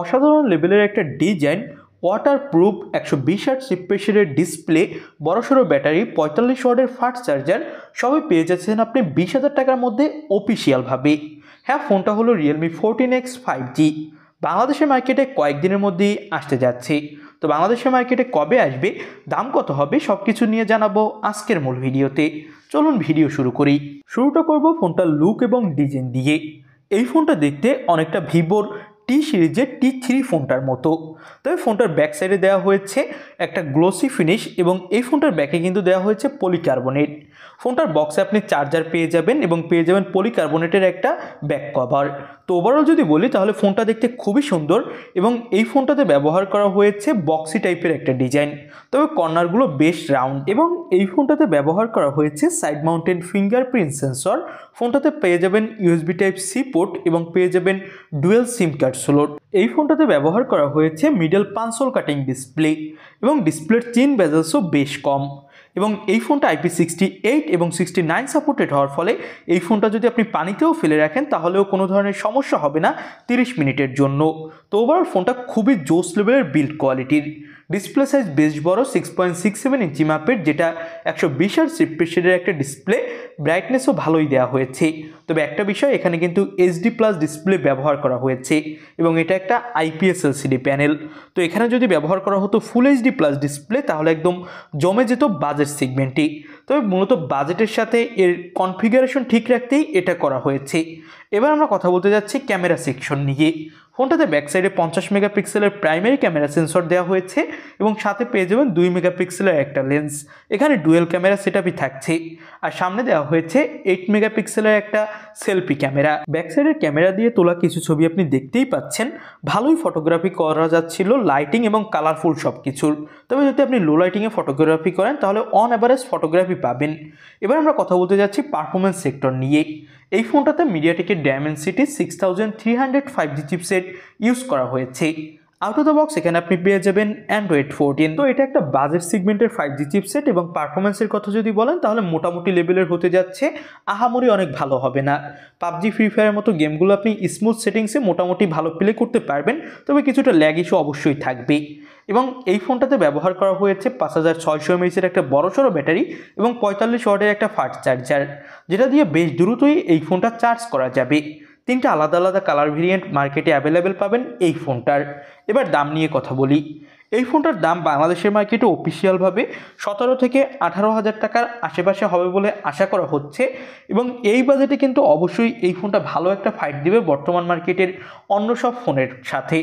অসাধারণ লেভেলের একটা ডিজাইন, ওয়াটারপ্রুফ 120 ওয়াট রিফ্রেশের ডিসপ্লে, বড়সড় ব্যাটারি, 45 ওয়াটের ফাস্ট চার্জার সবই পেয়ে যাচ্ছেন আপনি 20,000 টাকার মধ্যে অফিসিয়ালভাবে। হ্যাঁ, ফোনটা হলো Realme 14X 5G। বাংলাদেশের মার্কেটে কয়েকদিনের মধ্যেই আসতে যাচ্ছে। তো বাংলাদেশের মার্কেটে কবে আসবে, দাম কত হবে, সব কিছু নিয়ে জানাবো আজকের মূল ভিডিওতে। চলুন ভিডিও শুরু করি। শুরুটা করব ফোনটার লুক এবং ডিজাইন দিয়ে। এই ফোনটা দেখতে অনেকটা ভিভোর টি সিরিজের T3 ফোনটার মতো, তবে ফোনটার ব্যাক সাইডে দেওয়া হয়েছে একটা গ্লোসি ফিনিশ এবং এই ফোনটার ব্যাকে কিন্তু দেওয়া হয়েছে পলিকার্বনেট। ফোনটার বক্সে আপনি চার্জার পেয়ে যাবেন এবং পেয়ে যাবেন পলিকার্বনেটের একটা ব্যাক কভার। তো ওভারঅল যদি বলি তাহলে ফোনটা দেখতে খুবই সুন্দর এবং এই ফোনটাতে ব্যবহার করা হয়েছে বক্সি টাইপের একটা ডিজাইন, তবে কর্নারগুলো বেশ রাউন্ড এবং এই ফোনটাতে ব্যবহার করা হয়েছে সাইড মাউন্টেড ফিঙ্গারপ্রিন্ট সেন্সর। ফোনটাতে পেয়ে যাবেন USB Type-C পোর্ট এবং পেয়ে যাবেন ডুয়েল সিম কার্ড স্লট। এই ফোনটাতে ব্যবহার করা হয়েছে মিডল পাঞ্চল কাটিং ডিসপ্লে এবং ডিসপ্লের চেইন বেজেলসও বেশ কম এবং এই ফোনটা IP68 এবং 69 সাপোর্টেড হওয়ার ফলে এই ফোনটা যদি আপনি পানিতেও ফেলে রাখেন তাহলেও কোনো ধরনের সমস্যা হবে না 30 মিনিটের জন্য। তো ওভারঅল ফোনটা খুবই জোস লেভেলের বিল্ড কোয়ালিটির। ডিসপ্লে সাইজ বেশ বড়, 6.67 ইঞ্চি মাপের, যেটা 120 Hz রিফ্রেশের একটা ডিসপ্লে। ব্রাইটনেসও ভালোই দেওয়া হয়েছে, তবে একটা বিষয়, এখানে কিন্তু HD+ ডিসপ্লে ব্যবহার করা হয়েছে এবং এটা একটা IPS LCD প্যানেল। তো এখানে যদি ব্যবহার করা হতো ফুল HD+ ডিসপ্লে তাহলে একদম জমে যেত বাজেট সেগমেন্টে, তবে মূলত বাজেটের সাথে এর কনফিগারেশন ঠিক রাখতেই এটা করা হয়েছে। এবার আমরা কথা বলতে যাচ্ছি ক্যামেরা সেকশন নিয়ে। ফোনটাতে ব্যাক সাইডে 50 মেগাপিক্সেলের প্রাইমারি ক্যামেরা সেন্সর দেওয়া হয়েছে এবং সাথে পেয়ে যাবেন 2 মেগাপিক্সেলের একটা লেন্স। এখানে ডুয়েল ক্যামেরা সেটআপই থাকছে আর সামনে দেওয়া হয়েছে 8 মেগাপিক্সেলের একটা সেলফি ক্যামেরা। ব্যাক সাইডের ক্যামেরা দিয়ে তোলা কিছু ছবি আপনি দেখতেই পাচ্ছেন, ভালোই ফটোগ্রাফি করা যাচ্ছিল, লাইটিং এবং কালারফুল সব কিছুর। তবে যদি আপনি লো লাইটিংয়ে ফটোগ্রাফি করেন তাহলে অন অ্যাভারেজ ফটোগ্রাফি পাবেন। এবার আমরা কথা বলতে যাচ্ছি পারফরমেন্স সেক্টর নিয়ে। এই ফোনটাতে মিডিয়াটেকের Dimensity 6300 5G চিপসেট ইউজ করা হয়েছে। আউট অফ দ্য বক্স এখানে আপনি পেয়ে যাবেন Android 14। তো এটা একটা বাজেট সেগমেন্টের 5G চিপসেট এবং পারফরমেন্সের কথা যদি বলেন তাহলে মোটামুটি লেভেলের হতে যাচ্ছে, আহামরি অনেক ভালো হবে না। PUBG, ফ্রি ফায়ারের মতো গেমগুলো আপনি স্মুথ সেটিংসে মোটামুটি ভালো প্লে করতে পারবেন, তবে কিছুটা ল্যাগ ইস্যু অবশ্যই থাকবে। এবং এই ফোনটাতে ব্যবহার করা হয়েছে 5600 mAh একটা বড়সড় ব্যাটারি এবং 45 ওয়াটের একটা ফাস্ট চার্জার, যেটা দিয়ে বেশ দ্রুতই এই ফোনটা চার্জ করা যাবে। 3টা আলাদা আলাদা কালার ভেরিয়েন্ট মার্কেটে অ্যাভেলেবেল পাবেন এই ফোনটার। এবার দাম নিয়ে কথা বলি। এই ফোনটার দাম বাংলাদেশের মার্কেটে অফিসিয়ালভাবে 17 থেকে 18,000 টাকার আশেপাশে হবে বলে আশা করা হচ্ছে এবং এই বাজেটে কিন্তু অবশ্যই এই ফোনটা ভালো একটা ফাইট দিবে বর্তমান মার্কেটের অন্য সব ফোনের সাথে।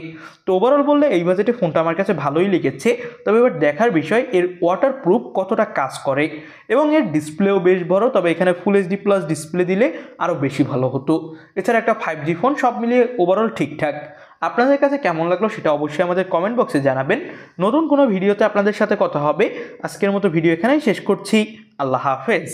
তো ওভারঅল বললে এই বাজেটে ফোনটা আমার কাছে ভালোই লেগেছে, তবে এবার দেখার বিষয় এর ওয়াটারপ্রুফ কতটা কাজ করে এবং এর ডিসপ্লেও বেশ বড়, তবে এখানে ফুল HD+ ডিসপ্লে দিলে আরও বেশি ভালো হতো। এছাড়া একটা 5G ফোন, সব মিলিয়ে ওভারঅল ঠিকঠাক। আপনাদের কাছে কেমন লাগলো সেটা অবশ্যই আমাদের কমেন্ট বক্সে জানাবেন। নতুন কোনো ভিডিওতে আপনাদের সাথে কথা হবে। আজকের মতো ভিডিও এখানেই শেষ করছি। আল্লাহ হাফেজ।